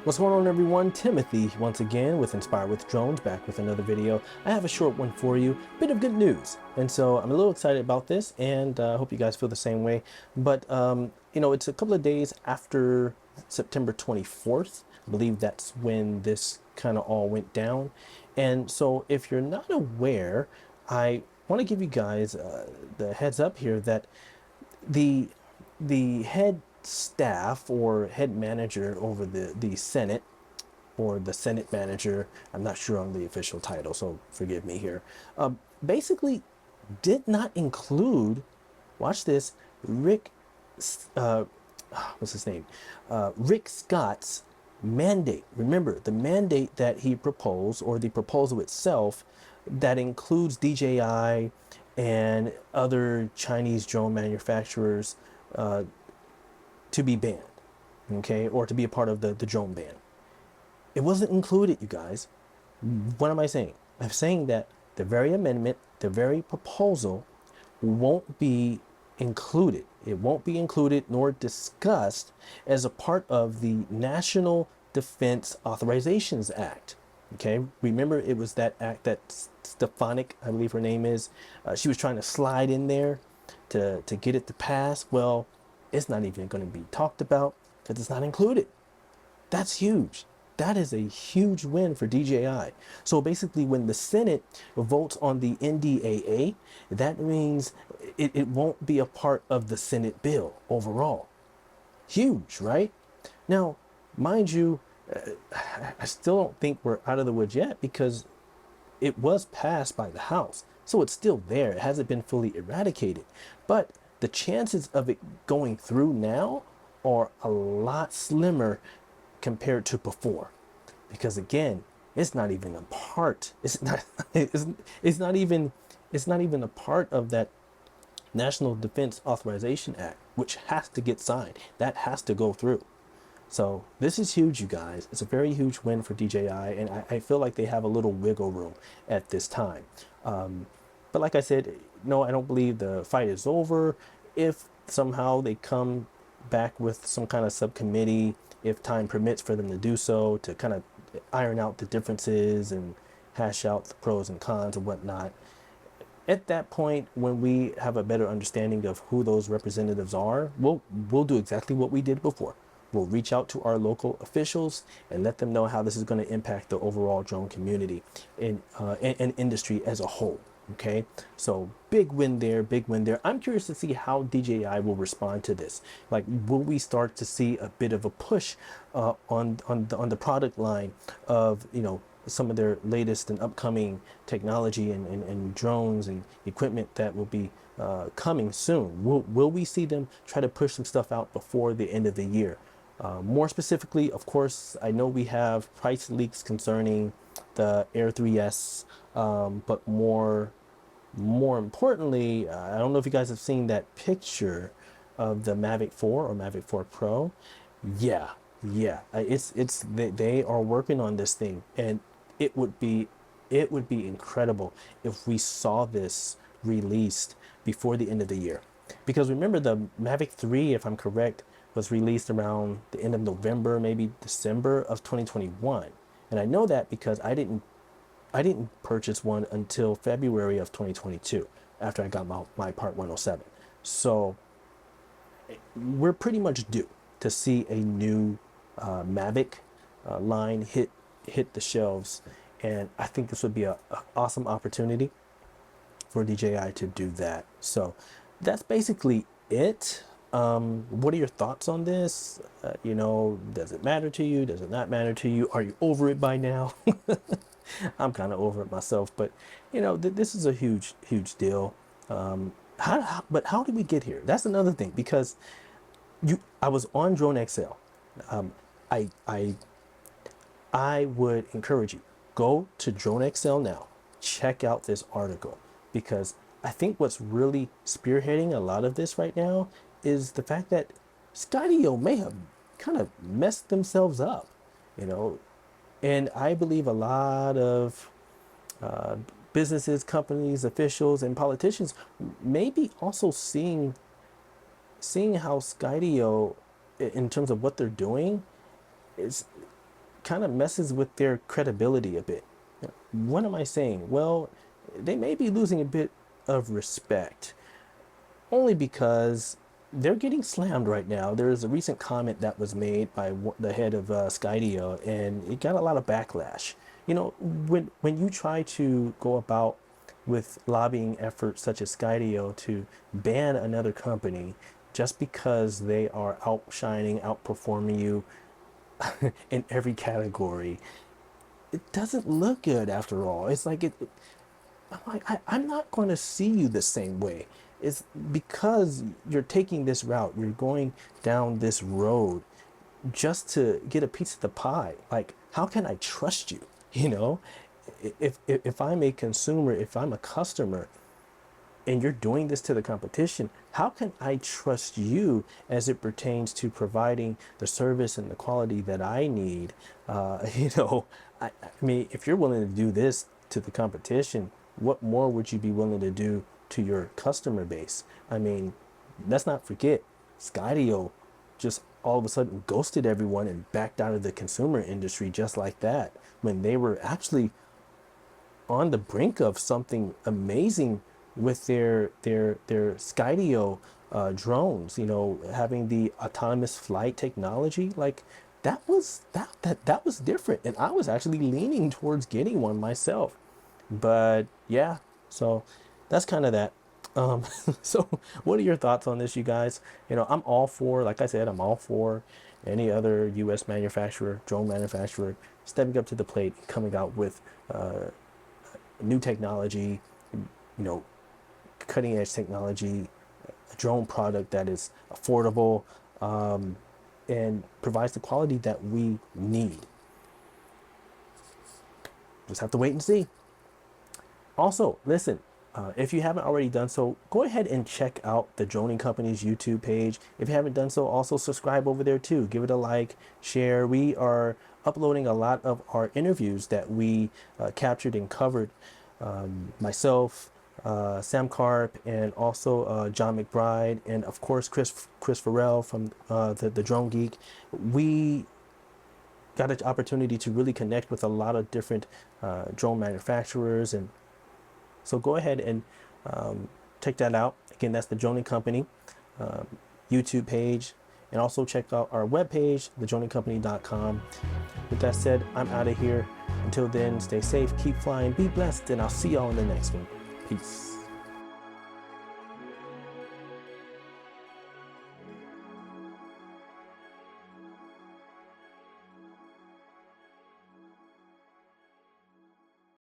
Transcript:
What's going on, everyone? Timothy once again with Inspire with Drones, back with another video. I have a short one for you, bit of good news, and so I'm a little excited about this, and I hope you guys feel the same way. But you know, it's a couple of days after September 24th. I believe that's when this kind of all went down. And so if you're not aware, I want to give you guys the heads up here that the head staff or head manager over the Senate, or the Senate manager, I'm not sure on the official title, so forgive me here, basically did not include, watch this, what's his name? Rick Scott's mandate. Remember, the mandate that he proposed, or the proposal itself, that includes DJI and other Chinese drone manufacturers to be banned, okay, or to be a part of the drone ban. It wasn't included, you guys. What am I saying? I'm saying that the very amendment, the very proposal won't be included. It won't be included nor discussed as a part of the National Defense Authorizations Act. Okay, remember, it was that act that Stefanik, I believe her name is, she was trying to slide in there to get it to pass. Well, it's not even going to be talked about because it's not included. That's huge. That is a huge win for DJI. So basically, when the Senate votes on the NDAA, that means it won't be a part of the Senate bill overall. Huge, right? Now, mind you, I still don't think we're out of the woods yet, because it was passed by the House. So it's still there. It hasn't been fully eradicated. But the chances of it going through now are a lot slimmer compared to before, because again, it's not even a part. It's not even a part of that National Defense Authorization Act, which has to get signed. That has to go through. So this is huge, you guys. It's a very huge win for DJI, and I feel like they have a little wiggle room at this time. But like I said, no, I don't believe the fight is over. If somehow they come back with some kind of subcommittee, if time permits for them to do so, to kind of iron out the differences and hash out the pros and cons and whatnot, at that point, when we have a better understanding of who those representatives are, we'll do exactly what we did before. We'll reach out to our local officials and let them know how this is going to impact the overall drone community and industry as a whole. Okay, so big win there, big win there. I'm curious to see how DJI will respond to this. Like, will we start to see a bit of a push on the product line of, you know, some of their latest and upcoming technology and drones and equipment that will be coming soon? Will we see them try to push some stuff out before the end of the year? More specifically, of course, I know we have price leaks concerning the Air 3S, but more importantly, I don't know if you guys have seen that picture of the Mavic 4 or Mavic 4 Pro. Yeah, they are working on this thing, and it would be incredible if we saw this released before the end of the year. Because remember, the Mavic 3, if I'm correct, was released around the end of November, maybe December of 2021. And I know that because I didn't purchase one until February of 2022, after I got my Part 107. So we're pretty much due to see a new Mavic line hit the shelves, and I think this would be an awesome opportunity for DJI to do that. So that's basically it. What are your thoughts on this? You know, does it matter to you? Does it not matter to you? Are you over it by now? I'm kind of over it myself, but you know, this is a huge deal. But how did we get here? That's another thing, because I was on Drone XL. I would encourage you, go to Drone XL now, check out this article, because I think what's really spearheading a lot of this right now is the fact that Skydio may have kind of messed themselves up, you know. And I believe a lot of businesses, companies, officials, and politicians may be also seeing how Skydio, in terms of what they're doing, is kind of messes with their credibility a bit. What am I saying? Well, they may be losing a bit of respect, only because they're getting slammed right now. There is a recent comment that was made by the head of Skydio, and it got a lot of backlash. When you try to go about with lobbying efforts such as Skydio to ban another company just because they are outshining, outperforming you in every category, it doesn't look good after all. It's like I'm not going to see you the same way. It's because you're taking this route, you're going down this road just to get a piece of the pie. Like, how can I trust you? If I'm a consumer, if I'm a customer, and you're doing this to the competition, how can I trust you as it pertains to providing the service and the quality that I need? I mean, if you're willing to do this to the competition, what more would you be willing to do to your customer base? I mean, let's not forget, Skydio just all of a sudden ghosted everyone and backed out of the consumer industry just like that, when they were actually on the brink of something amazing with their Skydio drones, having the autonomous flight technology. Like, that was different, and I was actually leaning towards getting one myself. But yeah, so that's kind of that. So what are your thoughts on this, you guys? I'm all for, like I said, I'm all for any other U.S. manufacturer, drone manufacturer, stepping up to the plate, coming out with new technology, cutting edge technology, a drone product that is affordable, and provides the quality that we need. Just have to wait and see. Also, listen, if you haven't already done so, go ahead and check out the Droning Company's YouTube page. If you haven't done so, also subscribe over there too. Give it a like, share. We are uploading a lot of our interviews that we captured and covered. Myself, Sam Karp, and also John McBride, and of course Chris Farrell from the Drone Geek. We got an opportunity to really connect with a lot of different drone manufacturers, and so go ahead and check that out. Again, that's the Droning Company YouTube page, and also check out our webpage, thedroningcompany.com. With that said, I'm out of here. Until then, stay safe, keep flying, be blessed, and I'll see y'all in the next one. Peace.